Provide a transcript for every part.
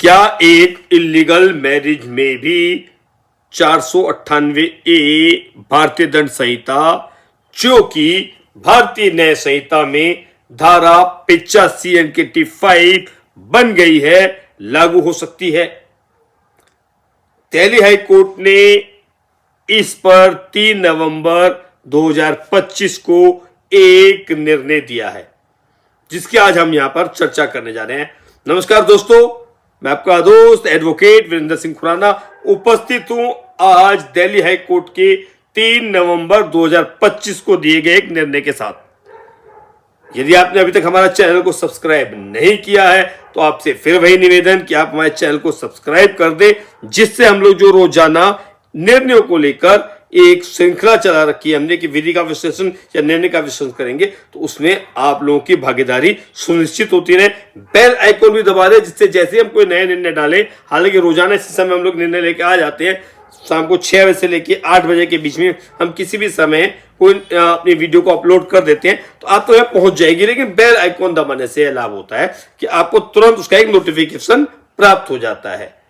क्या एक illegal marriage में भी 498 ए भारतीय दंड संहिता, जो कि भारतीय न्याय संहिता में धारा 85 NK-5 बन गई है, लागू हो सकती है? दिल्ली हाई कोर्ट ने इस पर 3 नवंबर 2025 को एक निर्णय दिया है, जिसकी आज हम यहां पर चर्चा करने जा रहे हैं। नमस्कार दोस्तों, मैं आपका दोस्त एडवोकेट वीरेंद्र सिंह खुराना उपस्थित हूं आज दिल्ली हाई कोर्ट के 3 नवंबर 2025 को दिए गए एक निर्णय के साथ। यदि आपने अभी तक हमारा चैनल को सब्सक्राइब नहीं किया है तो आपसे फिर वही निवेदन कि आप हमारे चैनल को सब्सक्राइब कर दें, जिससे हम लोग जो रोजाना निर्णयों को लेकर एक श्रृंखला चला रखी है हमने कि विधि का विश्लेषण या निर्णय का विश्लेषण करेंगे, तो उसमें आप लोगों की भागीदारी सुनिश्चित होती रहे। बेल आइकॉन भी दबा दें, जिससे जैसे हम कोई नए निर्णय डालें, हालांकि रोजाना इसी समय हम लोग निर्णय लेके आ जाते हैं, शाम को 6 बजे से लेके 8 बजे के बीच में हम किसी भी समय कोई अपनी वीडियो को अपलोड कर देते हैं, तो आप तो यह पहुंच जाएगी। लेकिन बेल आइकॉन दबाने से लाभ होता है कि आपको तुरंत उसका एक नोटिफिकेशन प्राप्त हो जाता है।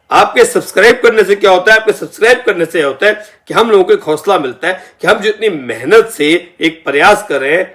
आपके सब्सक्राइब करने से क्या होता है? आपके सब्सक्राइब करने से होता है कि हम लोगों को एक हौसला मिलता है कि हम जितनी मेहनत से एक प्रयास कर रहे हैं,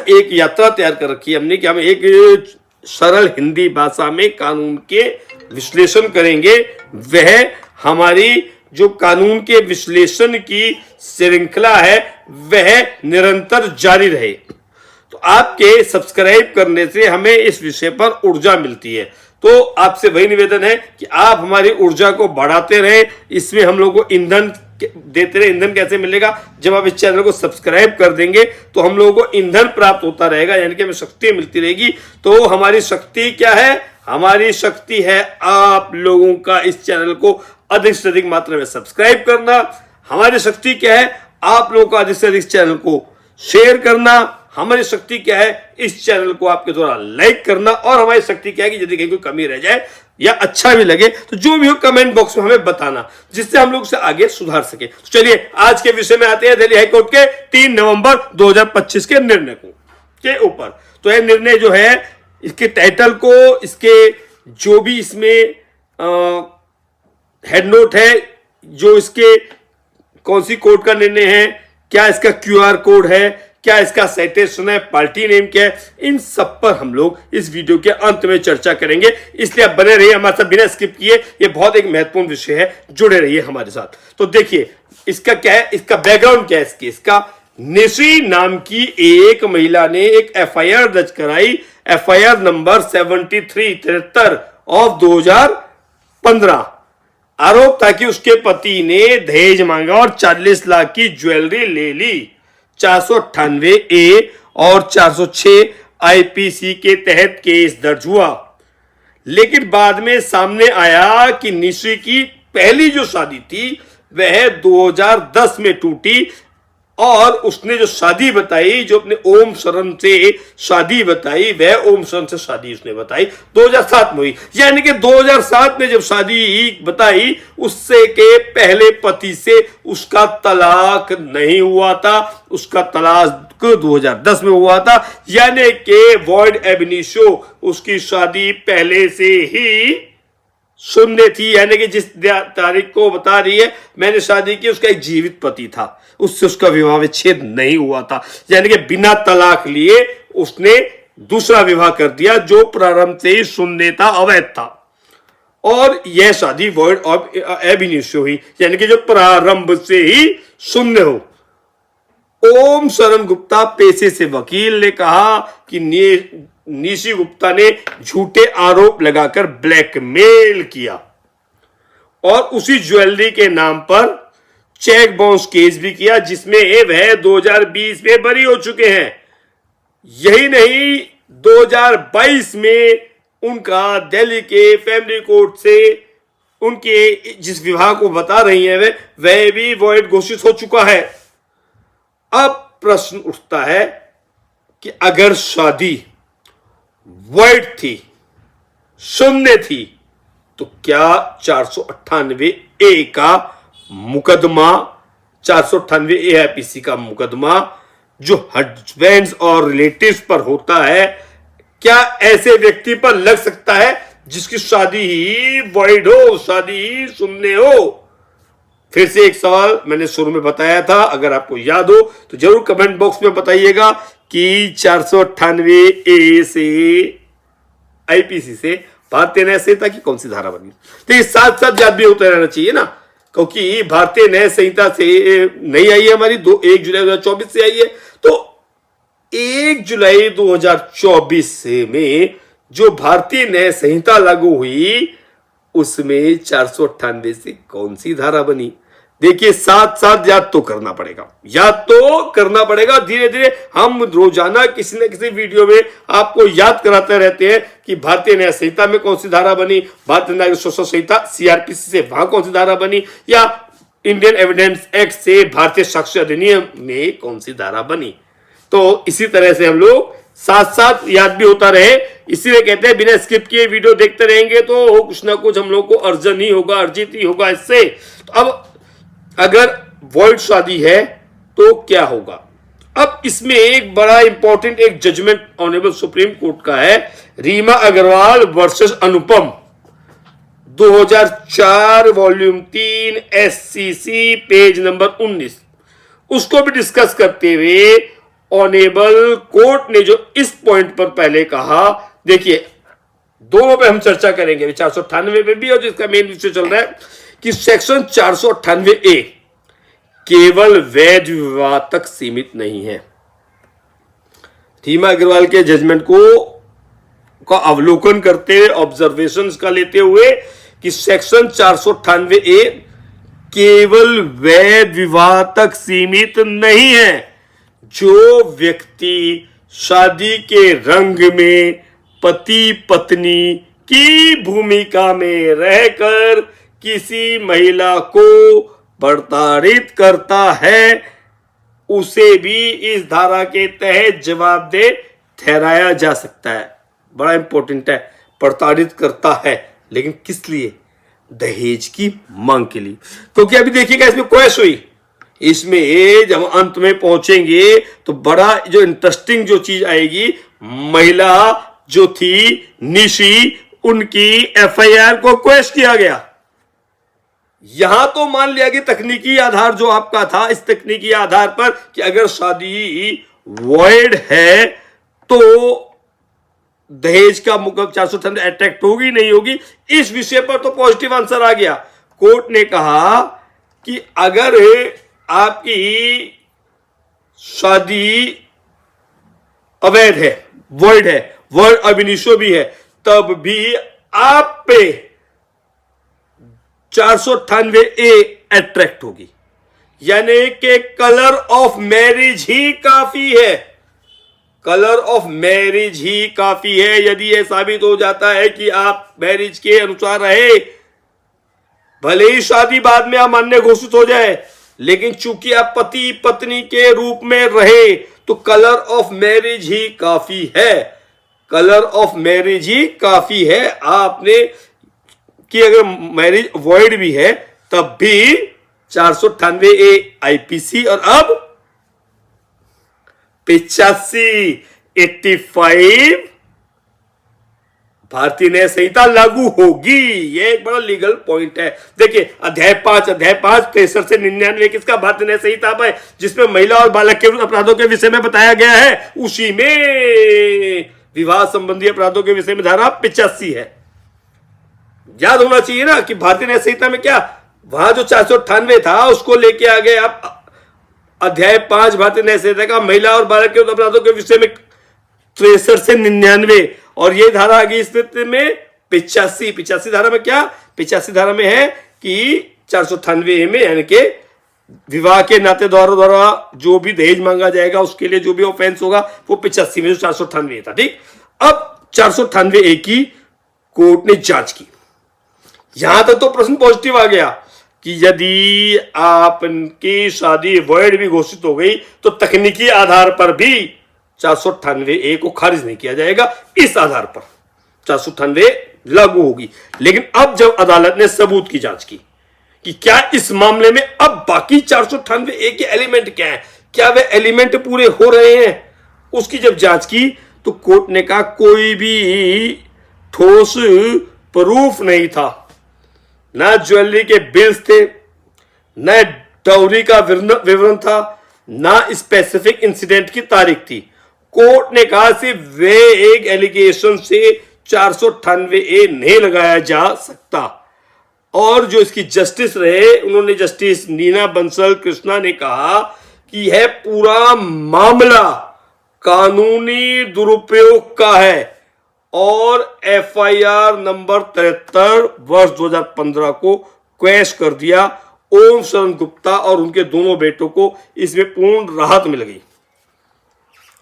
एक यात्रा तैयार कर रखी है हमने कि हम एक सरल हिंदी भाषा में कानून के विश्लेषण करेंगे। वह हमारी जो कानून के विश्लेषण की श्रृंखला है वह निरंतर जारी रहे। तो आपके सब्सक्राइब करने से हमें इस विषय पर ऊर्जा मिलती है। तो आपसे वही निवेदन है कि आप हमारी ऊर्जा को बढ़ाते रहे, इसमें हम लोगों को ईंधन देते रहे। ईंधन कैसे मिलेगा? जब आप इस चैनल को सब्सक्राइब कर देंगे तो हम लोगों को ईंधन प्राप्त होता रहेगा, यानी कि हमें शक्ति मिलती रहेगी। तो हमारी शक्ति क्या है? हमारी शक्ति है आप लोगों का इस चैनल को अधिक से अधिक मात्रा में सब्सक्राइब करना। हमारी शक्ति क्या है? आप लोगों का अधिक से अधिक चैनल को शेयर करना। हमारी शक्ति क्या है? इस चैनल को आपके द्वारा लाइक करना। और हमारी शक्ति क्या है कि यदि कहीं कोई कमी रह जाए या अच्छा भी लगे तो जो भी हो कमेंट बॉक्स में हमें बताना, जिससे हम लोग उसे आगे सुधार सके। तो चलिए आज के विषय में आते हैं, दिल्ली हाईकोर्ट के 3 नवंबर 2025 के निर्णय के ऊपर। तो यह निर्णय जो है, इसके टाइटल को, इसके जो भी इसमें हेड नोट है, जो इसके कौन सी कोर्ट का निर्णय है, क्या इसका QR कोड है, क्या इसका साइटेशन है, पार्टी नेम क्या है, इन सब पर हम लोग इस वीडियो के अंत में चर्चा करेंगे। इसलिए आप बने रहिए हमारे साथ बिना स्किप किए। ये बहुत एक महत्वपूर्ण विषय है, जुड़े रहिए हमारे साथ। तो देखिए इसका क्या है, इसका बैकग्राउंड क्या है। इस केस का, निशी नाम की एक महिला ने एक FIR दर्ज कराई, FIR नंबर 7373 ऑफ 2015। आरोप था कि उसके पति ने दहेज मांगा और 40 लाख की ज्वेलरी ले ली। 498 ए और 406 IPC के तहत केस दर्ज हुआ। लेकिन बाद में सामने आया कि निशी की पहली जो शादी थी वह 2010 में टूटी, और उसने जो शादी बताई, जो अपने ओम शरण से शादी बताई, वह ओम शरण से शादी उसने बताई 2007 में हुई। यानी कि 2007 में जब शादी बताई, उससे के पहले पति से उसका तलाक नहीं हुआ था। उसका तलाक 2010 में हुआ था, यानी कि वॉइड एब इनिशियो, उसकी शादी पहले से ही शून्य थी। यानी कि जिस तारीख को बता रही है मैंने शादी की, उसका एक जीवित पति था, उससे उसका विवाह विच्छेद नहीं हुआ था। यानी कि बिना तलाक लिए उसने दूसरा विवाह कर दिया, जो प्रारंभ से ही शून्य था, अवैध था। और यह शादी वॉइड एब इनिशियो हुई, यानी कि जो प्रारंभ से ही शून्य हो। ओम शरण गुप्ता पेशे से वकील ने कहा कि निशी गुप्ता ने झूठे आरोप लगाकर ब्लैकमेल किया और उसी ज्वेलरी के नाम पर चेक बाउंस केस भी किया, जिसमें वह 2020 में बरी हो चुके हैं। यही नहीं, 2022 में उनका दिल्ली के फैमिली कोर्ट से उनके जिस विवाह को बता रही है वह भी वॉइड घोषित हो चुका है। अब प्रश्न उठता है कि अगर शादी वॉइड थी, शून्य थी, तो क्या 498 ए का मुकदमा, 498 ए IPC का मुकदमा जो हस्बैंड्स और रिलेटिव्स पर होता है, क्या ऐसे व्यक्ति पर लग सकता है जिसकी शादी ही वॉइड हो, शादी ही शून्य हो। फिर से एक सवाल मैंने शुरू में बताया था, अगर आपको याद हो तो जरूर कमेंट बॉक्स में बताइएगा कि 498A से आईपीसी से भारतीय न्याय संहिता की कौन सी धारा बनी। तो ये साथ साथ याद भी होता रहना चाहिए ना, क्योंकि भारतीय न्याय संहिता से नहीं आई है हमारी, 1 जुलाई 2024 से आई है। तो 1 जुलाई 2024 में जो भारतीय न्याय संहिता लागू हुई उसमें 498 से कौन सी धारा बनी। देखिए साथ साथ याद तो करना पड़ेगा, धीरे धीरे हम रोजाना किसी न किसी वीडियो में आपको याद कराते रहते हैं कि भारतीय न्याय संहिता में कौन सी धारा बनी, भारतीय नागरिक शोषण संहिता सीआरपीसी से वहां कौन सी धारा बनी, या इंडियन एविडेंस एक्ट से भारतीय साक्ष्य अधिनियम में कौन सी धारा बनी। तो इसी तरह से हम लोग साथ साथ याद भी होता रहे, इसीलिए कहते हैं बिना स्किप किए वीडियो देखते रहेंगे तो कुछ ना कुछ हम लोग को अर्जन ही होगा, अर्जित ही होगा इससे। तो अब अगर वॉइड शादी है तो क्या होगा। अब इसमें एक बड़ा इंपॉर्टेंट एक जजमेंट ऑनरेबल सुप्रीम कोर्ट का है, रीमा अग्रवाल वर्सेस अनुपम 2004 वॉल्यूम 3 SCC पेज नंबर 19, उसको भी डिस्कस करते हुए ऑनरेबल कोर्ट ने जो इस पॉइंट पर पहले कहा, देखिए दोनों पे हम चर्चा करेंगे, 498 पे भी और जिसका मेन विषय चल रहा है कि सेक्शन 498A केवल वैध विवाह तक सीमित नहीं है। रीमा अग्रवाल के जजमेंट का अवलोकन करते हुए, ऑब्जर्वेशंस का लेते हुए कि सेक्शन 498A केवल वैध विवाह तक सीमित नहीं है। जो व्यक्ति शादी के रंग में पति पत्नी की भूमिका में रहकर किसी महिला को प्रताड़ित करता है उसे भी इस धारा के तहत जवाबदेह ठहराया जा सकता है। बड़ा इंपॉर्टेंट है, प्रताड़ित करता है, लेकिन किस लिए? दहेज की मांग के लिए। क्योंकि अभी देखिएगा इसमें क्वेश हुई, इसमें जब अंत में पहुंचेंगे तो बड़ा जो इंटरेस्टिंग जो चीज आएगी, महिला जो थी निशी, उनकी एफआईआर को क्वेश किया गया। यहां तो मान लिया कि तकनीकी आधार जो आपका था, इस तकनीकी आधार पर कि अगर शादी वॉइड है तो दहेज का मुकदमा 498 अट्रैक्ट होगी नहीं होगी, इस विषय पर तो पॉजिटिव आंसर आ गया। कोर्ट ने कहा कि अगर आपकी शादी अवैध है, वॉइड है, वर्ड अब इनिशियो भी है, तब भी आप पे 498A अट्रैक्ट होगी। यानी कि कलर ऑफ मैरिज ही काफी है, कलर ऑफ मैरिज ही काफी है। यदि यह साबित हो जाता है कि आप मैरिज के अनुसार रहे, भले ही शादी बाद में अमान्य घोषित हो जाए, लेकिन चूंकि आप पति पत्नी के रूप में रहे तो कलर ऑफ मैरिज ही काफी है, कलर ऑफ मैरिज ही काफी है। आपने कि अगर मैरिज वॉइड भी है तब भी 498A आईपीसी और अब 85 भारतीय न्याय संहिता लागू होगी। यह एक बड़ा लीगल पॉइंट है। देखिए अध्याय 5 63 से 99 किसका भारतीय न्याय संहिता है, जिसमें महिला और बालक के विरुद्ध अपराधों के विषय में बताया गया है, उसी में विवाह संबंधी अपराधों के विषय में धारा 85 है। याद होना चाहिए ना कि भारतीय न्याय संहिता में क्या, वहां जो 498 था उसको लेके आ गए आप अध्याय 5 भारतीय न्याय संहिता का, महिला और बालक के अपराधों के विषय में 63 से 99, और ये धारा आ गई स्थिति में 85 धारा में क्या, 85 धारा में है कि 498 में, यानी कि विवाह के नाते द्वारा जो भी दहेज मांगा जाएगा उसके लिए जो भी ऑफेंस होगा वो 85 में 498 था। ठीक, अब 498A की कोर्ट ने जांच की। यहां तक तो प्रश्न पॉजिटिव आ गया कि यदि आपकी शादी वॉइड भी घोषित हो गई तो तकनीकी आधार पर भी 498A को खारिज नहीं किया जाएगा, इस आधार पर 498 लागू होगी। लेकिन अब जब अदालत ने सबूत की जांच की कि क्या इस मामले में अब बाकी 498A के एलिमेंट क्या है, क्या वे एलिमेंट पूरे हो रहे हैं, उसकी जब जांच की तो कोर्ट ने कहा कोई भी ठोस प्रूफ नहीं था, ना ज्वेलरी के बिल्स थे, न डाउरी का विवरण था, ना स्पेसिफिक इंसिडेंट की तारीख थी। कोर्ट ने कहा सिर्फ वे एक एलिगेशन से 498A नहीं लगाया जा सकता। और जो इसकी जस्टिस रहे, उन्होंने जस्टिस नीना बंसल कृष्णा ने कहा कि यह पूरा मामला कानूनी दुरुपयोग का है और FIR नंबर 73 वर्ष 2015 को क्वैश कर दिया। ओम शरण गुप्ता और उनके दोनों बेटों को इसमें पूर्ण राहत मिल गई।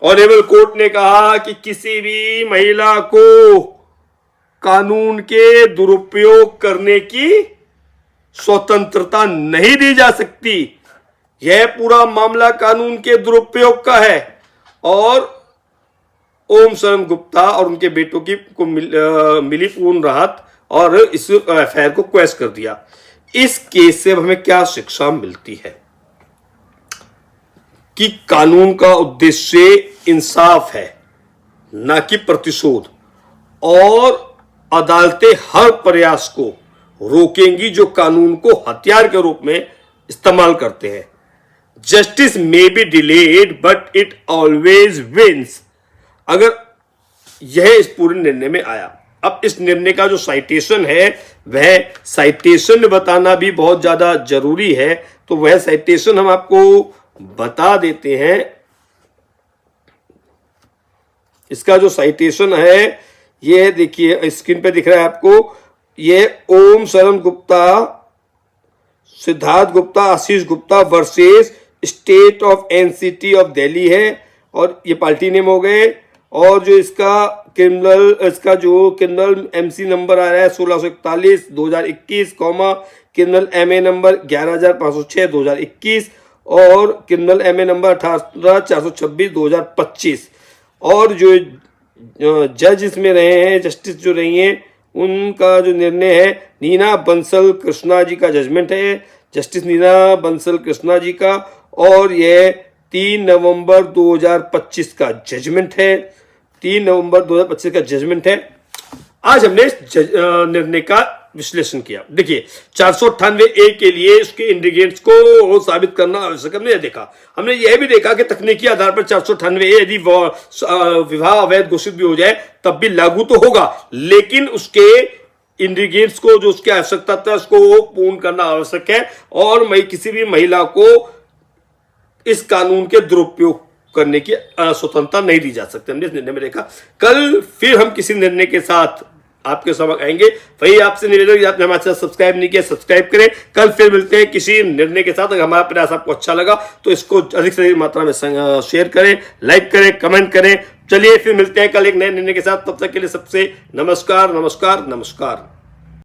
ऑनरेबल कोर्ट ने कहा कि किसी भी महिला को कानून के दुरुपयोग करने की स्वतंत्रता नहीं दी जा सकती। यह पूरा मामला कानून के दुरुपयोग का है और ओम शरण गुप्ता और उनके बेटों को मिली पूर्ण राहत और इस FIR को क्वैश कर दिया। इस केस से हमें क्या शिक्षा मिलती है कि कानून का उद्देश्य इंसाफ है, ना कि प्रतिशोध, और अदालतें हर प्रयास को रोकेंगी जो कानून को हथियार के रूप में इस्तेमाल करते हैं। Justice may be delayed but it always wins. अगर यह इस पूरे निर्णय में आया, अब इस निर्णय का जो साइटेशन है वह साइटेशन बताना भी बहुत ज्यादा जरूरी है, तो वह साइटेशन हम आपको बता देते हैं। इसका जो साइटेशन है ये देखिए स्क्रीन पे दिख रहा है आपको। ये Om Sharan Gupta, Siddharth Gupta, Ashish Gupta versus state of NCT of Delhi है और ये पार्टी नेम हो गए। और जो इसका क्रिमिनल MC नंबर आ रहा है 1641 2021, क्रिमिनल MA नंबर 11506 2021 और क्रिमिनल MA नंबर 18426 2025। और जो जज इसमें रहे हैं, जस्टिस जो रही हैं, उनका जो निर्णय है नीना बंसल कृष्णा जी का जजमेंट है, जस्टिस नीना बंसल कृष्णा जी का, और यह 3 नवंबर 2025 का जजमेंट है। 3 नवंबर 2025 का जजमेंट है। आज हमने निर्णय का विश्लेषण किया। देखिए 498A के लिए उसके इंग्रेडिएंट्स को साबित करना आवश्यक हमने देखा। हमने यह भी देखा कि तकनीकी आधार पर 498A यदि विवाह अवैध घोषित भी हो जाए तब भी लागू तो होगा, लेकिन उसके इंग्रेडिएंट्स को जो उसकी आवश्यकता था उसको पूर्ण करना आवश्यक है और किसी भी महिला को इस कानून के दुरुपयोग करने की स्वतंत्रता नहीं दी जा सकती। हमने इस निर्णय में देखा। कल फिर हम किसी निर्णय के साथ आपके समक्ष आएंगे। वही आपसे निवेदन, आपने हमारे साथ सब्सक्राइब नहीं किया सब्सक्राइब करें। कल फिर मिलते हैं किसी निर्णय के साथ। अगर हमारा प्रयास आपको अच्छा लगा तो इसको अधिक से अधिक मात्रा में शेयर करें, लाइक करें, कमेंट करें। चलिए फिर मिलते हैं कल एक नए निर्णय के साथ। तब तक के लिए सबसे नमस्कार नमस्कार नमस्कार।